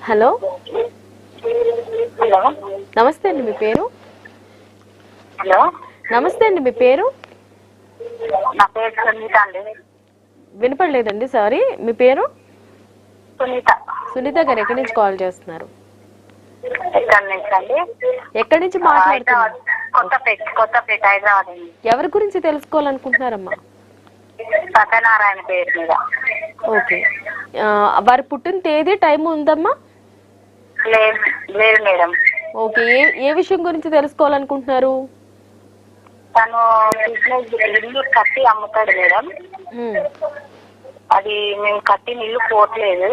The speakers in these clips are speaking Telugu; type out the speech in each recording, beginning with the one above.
హలో హలో నమస్తే అండి, మీ పేరు? హలో నమస్తే అండి, మీ పేరు? నా పేరు సునీత అండి. వినపడలేదండి, సారీ. మీ పేరు? సునీత. సునీత గారు ఎక్కడి నుంచి కాల్ చేస్తున్నారు? ఎక్కడి నుంచి అండి? ఎక్కడి నుంచి మాట్లాడుతున్నారు? కొత్తపేట హైదరాబాద్ అండి. ఎవరి గురించి తెలుసుకోవాలనుకుంటున్నారమ్మా? సత్యనారాయణ పేరు మీద. ఓకే, వారి పుట్టిన తేదీ, టైం ఉందమ్మా? లేదు మేడం. ఓకే, ఏ విషయం గురించి తెలుసుకోవాలనుకుంటున్నారు? తను బిజినెస్ ఇల్లు కట్టి అమ్ముతాడు మేడం. అది మేము కట్టిన ఇల్లు పోవట్లేదు,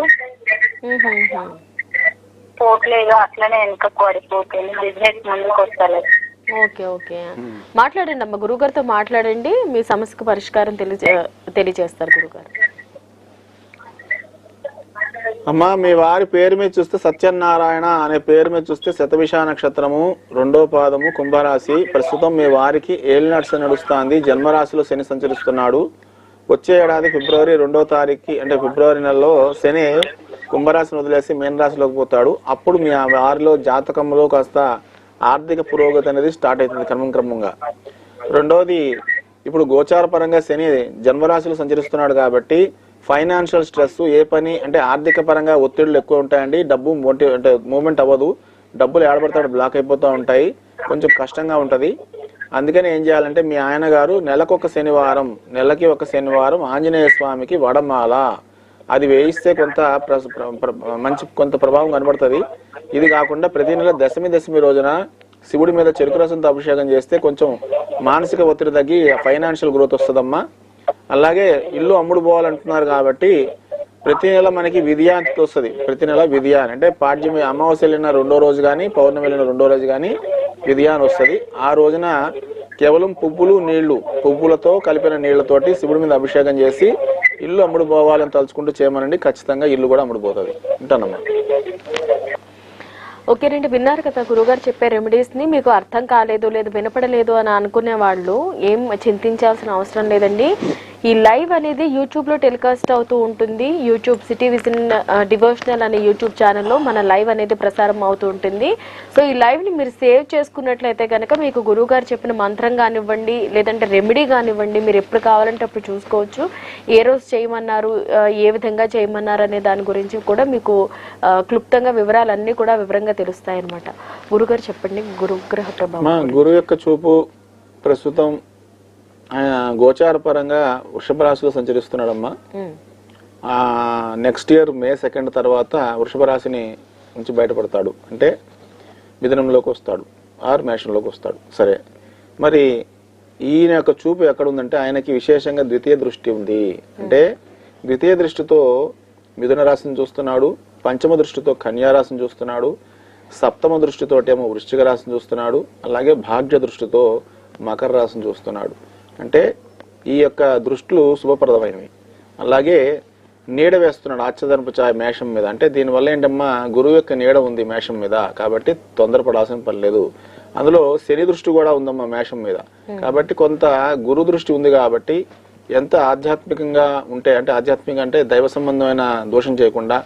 అట్లనే వెనుక పడిపోతుంది. బిజినెస్ ముందుకు వస్తలేదు. ఓకే ఓకే, మాట్లాడండి అమ్మ, గురుగారితో మాట్లాడండి. మీ సమస్యకు పరిష్కారం తెలియజేస్తారు గురుగారు. అమ్మా, మీ వారి పేరు మీద చూస్తే సత్యనారాయణ అనే పేరు మీద చూస్తే శతభిష నక్షత్రము, 2వ పాదము, కుంభరాశి. ప్రస్తుతం మీ వారికి ఏలినాటి నడుస్తుంది. జన్మరాశిలో శని సంచరిస్తున్నాడు. వచ్చే ఏడాది ఫిబ్రవరి 2వ తారీఖుకి, అంటే ఫిబ్రవరి నెలలో శని కుంభరాశిని వదిలేసి మీనరాశిలోకి పోతాడు. అప్పుడు మీ వారిలో జాతకంలో కాస్త ఆర్థిక పురోగతి అనేది స్టార్ట్ అవుతుంది క్రమంగా. రెండోది, ఇప్పుడు గోచార పరంగా శని జన్మరాశిలో సంచరిస్తున్నాడు కాబట్టి ఫైనాన్షియల్ స్ట్రెస్, ఏ పని అంటే ఆర్థిక పరంగా ఒత్తిళ్లు ఎక్కువ ఉంటాయండి. డబ్బు అంటే మూవ్మెంట్ అవ్వదు, డబ్బులు ఏడబడతాడు, బ్లాక్ అయిపోతూ ఉంటాయి, కొంచెం కష్టంగా ఉంటది. అందుకని ఏం చేయాలంటే మీ ఆయన గారు నెలకి ఒక శనివారం ఆంజనేయ స్వామికి వడమాల అది వేయిస్తే కొంత ప్రభావం కనబడుతుంది. ఇది కాకుండా ప్రతి నెల దశమి రోజున శివుడి మీద చెరుకు రసంతో అభిషేకం చేస్తే కొంచెం మానసిక ఒత్తిడి తగ్గి ఫైనాన్షియల్ గ్రోత్ వస్తుందమ్మా. అలాగే ఇల్లు అమ్ముడు పోవాలంటున్నారు కాబట్టి ప్రతి నెల మనకి విధియానికి వస్తుంది. ప్రతి నెల విధియాన్ అంటే పాడ్యమి అమావాస్య వెళ్ళిన 2వ రోజు కానీ పౌర్ణమి వెళ్ళిన 2వ రోజు కానీ విధియాన్ వస్తుంది. ఆ రోజున కేవలం పువ్వులతో కలిపిన నీళ్లతోటి శివుడి మీద అభిషేకం చేసి ఇల్లు అమ్ముడు పోవాలని తలుచుకుంటూ చేయమనండి. ఖచ్చితంగా ఇల్లు కూడా అమ్ముడుపోతుంది. ఉంటానమ్మా. ఓకేనండి, విన్నారు కదా గురుగారు చెప్పే రెమెడీస్ ని. మీకు అర్థం కాలేదు, లేదు వినపడలేదు అని అనుకునే వాళ్ళు ఏం చింతించాల్సిన అవసరం లేదండి. ఈ లైవ్ అనేది యూట్యూబ్ లో టెలికాస్ట్ అవుతూ ఉంటుంది. యూట్యూబ్ సిటీ విజన్ డివోషనల్ అనే యూట్యూబ్ ఛానల్లో మన లైవ్ అనేది ప్రసారం అవుతూ ఉంటుంది. సో ఈ లైవ్ ని మీరు సేవ్ చేసుకున్నట్లయితే కనుక మీకు గురువుగారు చెప్పిన మంత్రం కానివ్వండి, లేదంటే రెమెడీ కానివ్వండి, మీరు ఎప్పుడు కావాలంటే అప్పుడు చూసుకోవచ్చు. ఏ రోజు చేయమన్నారు, ఏ విధంగా చేయమన్నారు అనే దాని గురించి కూడా మీకు క్లుప్తంగా వివరాలన్నీ కూడా వివరంగా తెలుస్తాయి అన్నమాట. గురుగారు చెప్పండి, గురుగ్రహ ప్రభావం. గురువు యొక్క చూపు ప్రస్తుతం ఆయన గోచార పరంగా వృషభ రాశిలో సంచరిస్తున్నాడమ్మా. నెక్స్ట్ ఇయర్ May 2 తర్వాత వృషభ రాశిని నుంచి బయటపడతాడు, అంటే మిథునంలోకి వస్తాడు, మేషంలోకి వస్తాడు. సరే, మరి ఈయన యొక్క చూపు ఎక్కడ ఉందంటే ఆయనకి విశేషంగా ద్వితీయ దృష్టి ఉంది. అంటే ద్వితీయ దృష్టితో మిథున రాశిని చూస్తున్నాడు, పంచమ దృష్టితో కన్యా రాశిని చూస్తున్నాడు, సప్తమ దృష్టితోటేమో వృశ్చిక రాశిని చూస్తున్నాడు, అలాగే భాగ్య దృష్టితో మకర రాశిని చూస్తున్నాడు. అంటే ఈ యొక్క దృష్టిలు శుభప్రదమైనవి. అలాగే నీడ వేస్తున్నాడు ఆచ్ఛాదనపు ఛాయ మేషం మీద. అంటే దీనివల్ల ఏంటమ్మా, గురువు యొక్క నీడ ఉంది మేషం మీద కాబట్టి తొందరపడాల్సిన పని లేదు. అందులో శని దృష్టి కూడా ఉందమ్మా మేషం మీద కాబట్టి కొంత గురు దృష్టి ఉంది కాబట్టి ఎంత ఆధ్యాత్మికంగా ఉంటే, అంటే ఆధ్యాత్మికంగా అంటే దైవ సంబంధమైన దోషం చేయకుండా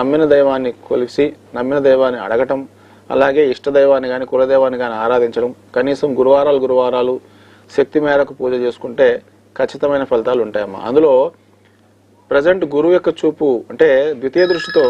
నమ్మిన దైవాన్ని కొలిసి నమ్మిన దైవాన్ని అడగటం, అలాగే ఇష్ట దైవాన్ని కానీ కులదైవాన్ని కానీ ఆరాధించడం, కనీసం గురువారాలు శక్తి మేరకు పూజ చేసుకుంటే ఖచ్చితమైన ఫలితాలు ఉంటాయమ్మా. అందులో ప్రజెంట్ గురువు యొక్క చూపు అంటే ద్వితీయ దృష్టితో